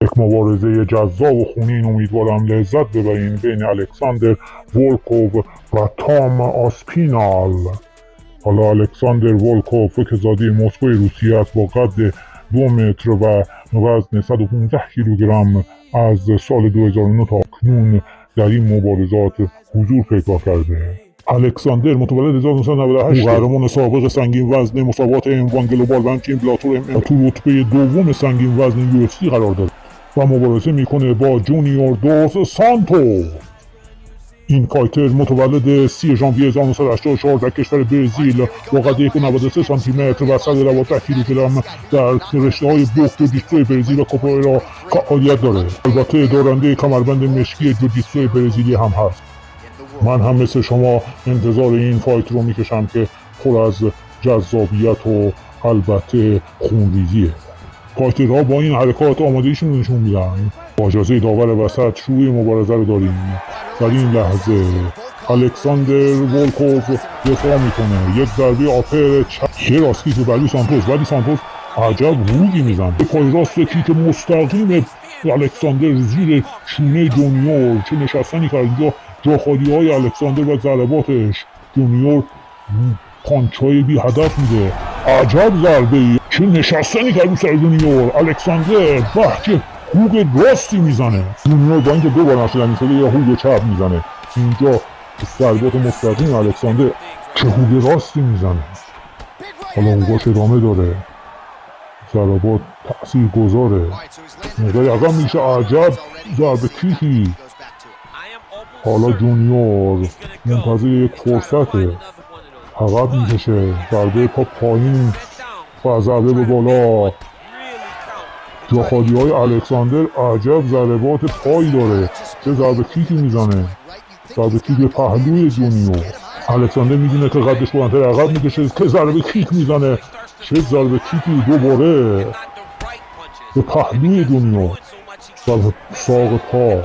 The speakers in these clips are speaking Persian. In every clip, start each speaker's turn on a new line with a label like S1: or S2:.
S1: یک مبارزه جذاب و خونین امیدوارم لذت ببرین بین الکساندر ولکوف و تام آسپینال. حالا الکساندر ولکوف که زاده مسکو روسیه است با قد 2 متر و وزن 115 کیلوگرم از سال 2009 تا اکنون در این مبارزات حضور پیدا کرده. الکساندر متولد 1998 قهرمان سابق سنگین وزن مسابقات M1 گلوبال و همچنین بلاتور تو رتبه دوم سنگین وزن UFC قرار داره و مبارزه میکنه با جونیور دوس سانتوس. این فایتر متولد 30 ژانویه 1984 در کشور برزیل با قد 1.93 سانتی متر و 112 کیلوگرم در رشته‌های بوکس، جوجیتسو برزیل و کاپوئیرا فعالیت داره. البته دارنده کمربند مشکی جوجیتسو برزیلی هم هست. من هم مثل شما انتظار این فایت رو میکشم که پر از جذابیت و البته خونریزیه. فایترها با این حرکات آمادگیشون نشون میدن. با اجازه داور وسط شروع مبارزه رو داریم. در این لحظه الکساندر ولکوف دفاع میکنه، یک ضربه آپر چپ، یه راست کیک به سانتوس، ولی سانتوس عجب روگی میزنه. پای راست کیک مستقیم الکساندر زیر شونه جونیور. چه نشستنی کرد اینجا، جا خالی های الکساندر و ضرباتش. جونیور پانچای بی هدف میده. عجب ضربه ای، چه نشستنی کرد رو سر جونیور. الکساندر چه هوگ راستی میزنه. جونیور با اینکه 2 بار نشدنی شده یا هوگ چپ میزنه. اینجا ضربات مستقیم الکساندر چه هوگ راستی میزنه. حالا هوگاش ادامه داره، ضربات تأثیر گذاره. مقداری عقب میشه. عجب ضربه کیکی. حالا جونیور منتظر یک فرصته، عقب میکشه، ضربه پا پایین و ضربه به بالا. جاخالی های الکساندر عجب ضربات پای داره. چه ضربه کیکی میزنه، ضربه کیک به پهلوی جونیور. الکساندر میدونه که قدش بلندتر، عقب میکشه که ضربه کیک میزنه. چه ضربه کیکی دوباره به پهلوی جونیور. ضربه ساق پا.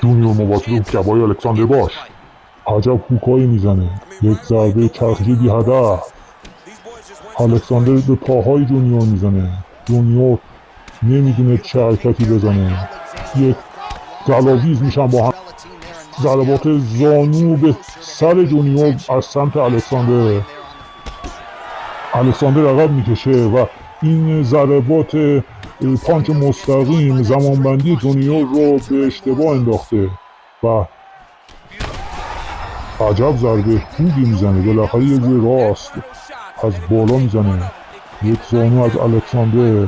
S1: جونیور مواظب جبهه الکساندر باش. عجب هوکایی میزنه، یک ضربه چرخی بی هدف. الکساندر به پاهای جونیور میزنه. جونیور نمیدونه چه حرکتی بزنه. یک گلاویز میشن با هم. ضربات زانو به سر جونیور از سمت الکساندر. الکساندر عقب میکشه و این ضربات پانچ مستقیم زمانبندی جونیور رو به اشتباه انداخته و عجب ضربه خوبی میزنه. بالاخره یه روی راست از بالا میزنه. یک زانو از الکساندر.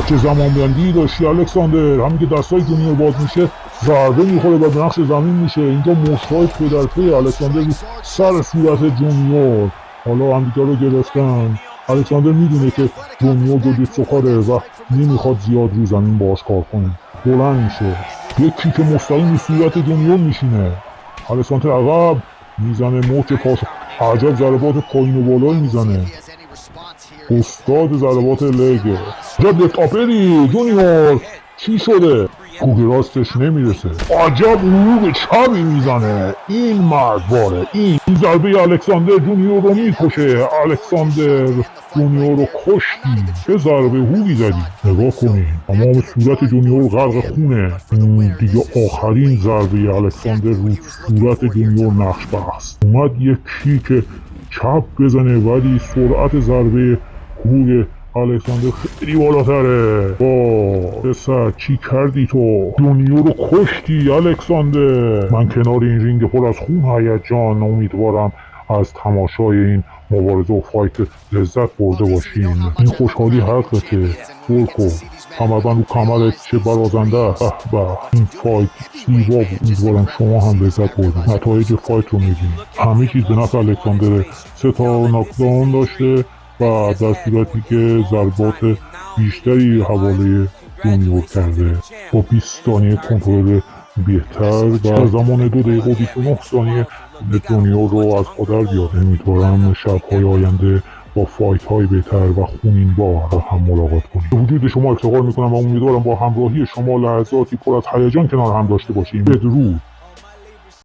S1: چه زمانبندی داشتی الکساندر. همین که دستای جونیور باز میشه ضربه میخوره و به نقش زمین میشه. اینجا مشتای پدرپه الکساندر رو سر صورت جونیور. حالا هم دیگه رو گرفتن. الکساندر میدونه که جونیور جوجیتسو کاره و نمیخواد زیاد رو زمین باش کار کنه. بلند میشه، یک کیک مستقیم رو صورت جونیور میشینه. الکساندر عقب میزنه، موچ پاش. عجب ضربات پایین و بالایی میزنه. استاد ضربات لگه. عجب یک آپری جونیور. چی شده؟ هوگ راستش نمیرسه. عجب هوگ چپی میزنه. این مرد باره. این ضربه الکساندر جونیور رو میکشه. الکساندر جونیور رو کشتی. چه ضربه هوگی زدی. نگاه کنین تمام صورت جونیور غرق خونه. دیگه آخرین ضربه الکساندر رو صورت جونیور نقش بست. اومد یک کیک چپ بزنه ولی سرعت ضربه هوگ الکساندر خیلی بالاتره. پسر چی کردی تو؟ جونیور رو کشتی الکساندر. من کنار این رینگ پر از خون هیجان امیدوارم از تماشای این مبارزه و فایت لذت برده باشین. این خوشحالی حقته. ولکوف کمربند رو کمرت چه برازنده است. به این فایت زیبا بود. امیدوارم شما هم لذت بردید. نتایج فایت رو میبینید. همه چیز به نفع الکساندر. 3 تا ناکداون داشته و در صورتی که ضربات بیشتری حواله جونیور کرده با 20 ثانیه کنترل بهتر و زمان 2 دقیقه و 29 ثانیه جونیور رو از خودر بیاد. امیدوارم شب‌های آینده با فایت های بهتر و خونین با هم ملاقات کنیم. به وجود شما افتخار میکنم و امیدوارم با همراهی شما لحظاتی پر از هیجان کنار هم داشته باشیم. بدرود.